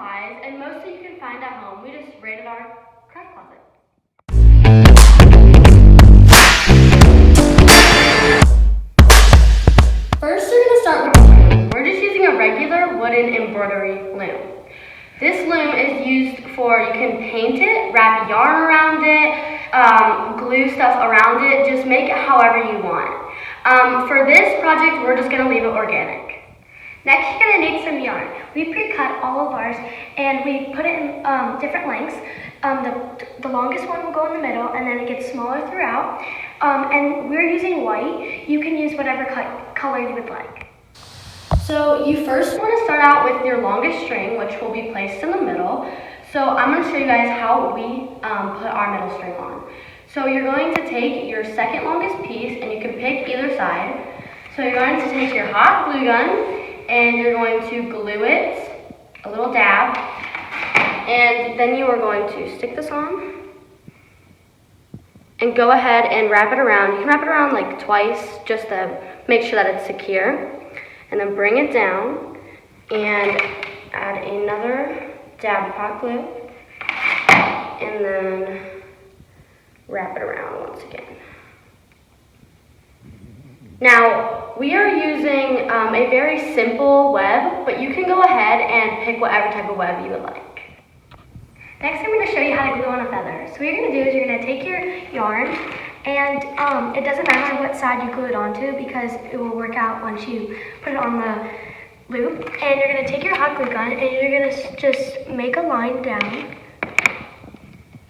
supplies, and mostly you can find at home. We just raided our craft closet. First, we're going to start with the loom. We're just using a regular wooden embroidery loom. This loom is used for, you can paint it, wrap yarn around it, glue stuff around it, just make it however you want. For this project, we're just going to leave it organic. Next, you're going to need some yarn. We pre-cut all of ours and we put it in different lengths. The longest one will go in the middle and then it gets smaller throughout. And we're using white. You can use whatever color you would like. So you first want to start out with your longest string, which will be placed in the middle. So I'm going to show you guys how we put our middle string on. So you're going to take your second longest piece, and you can pick either side. So you're going to take your hot glue gun, and you're going to glue it, a little dab, and then you are going to stick this on, and go ahead and wrap it around. You can wrap it around like twice, just to make sure that it's secure. And then bring it down and add another dab of hot glue and then wrap it around once again. Now, we are using a very simple web, but you can go ahead and pick whatever type of web you would like. Next, I'm going to show you how to glue on a feather. So what you're going to do is you're going to take your yarn, and it doesn't matter what side you glue it onto because it will work out once you put it on the loop. And you're going to take your hot glue gun and you're going to just make a line down,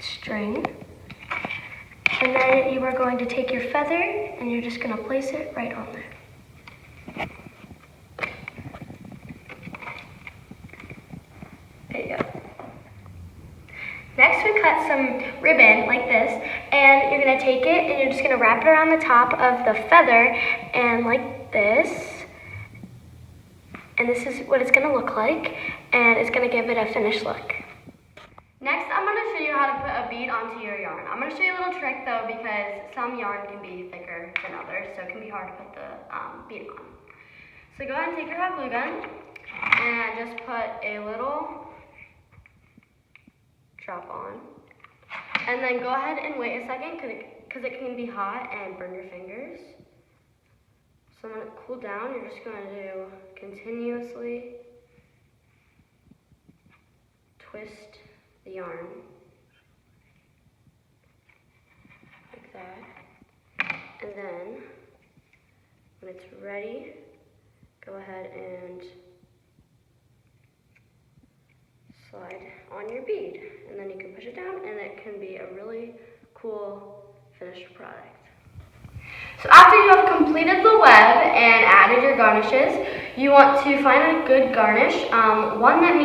string, and then you are going to take your feather and you're just going to place it right on there. There you go. Next, we cut some ribbon like this, and you're going to take it and you're just going to wrap it around the top of the feather and like this. And this is what it's going to look like, and it's going to give it a finished look. Next, I'm going to show you how to put a bead onto your yarn. I'm going to show you a little trick though, because some yarn can be thicker than others, so it can be hard to put the bead on. So go ahead and take your hot glue gun and just put a little drop on, and then go ahead and wait a second because it can be hot and burn your fingers. So when it cools down, you're just going to do continuously twist the yarn like that, and then when it's ready, go ahead and slide on your bead, and then you can push it down, and it can be a really cool finished product. So after you have completed the web and added your garnishes, you want to find a good garnish, one that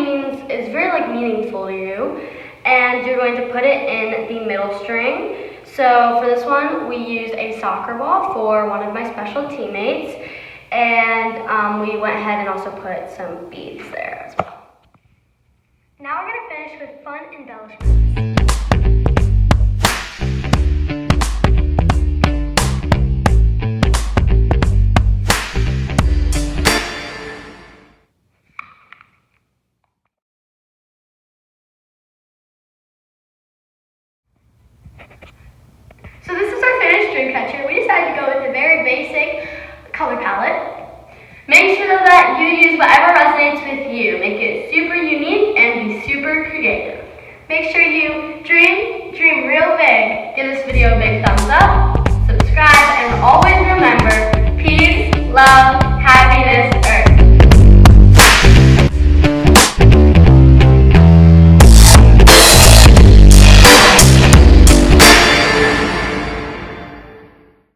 is very meaningful to you, and you're going to put it in the middle string. So for this one, we used a soccer ball for one of my special teammates, and we went ahead and also put some beads there as well. Now we're going to finish with fun embellishments. So this is our finished dream catcher. We decided to go with a very basic color palette. Make sure that you use whatever resonates with you. Make it super unique and be super creative. Make sure you dream real big. Give this video a big thumbs up, subscribe, and always remember, peace, love, happiness,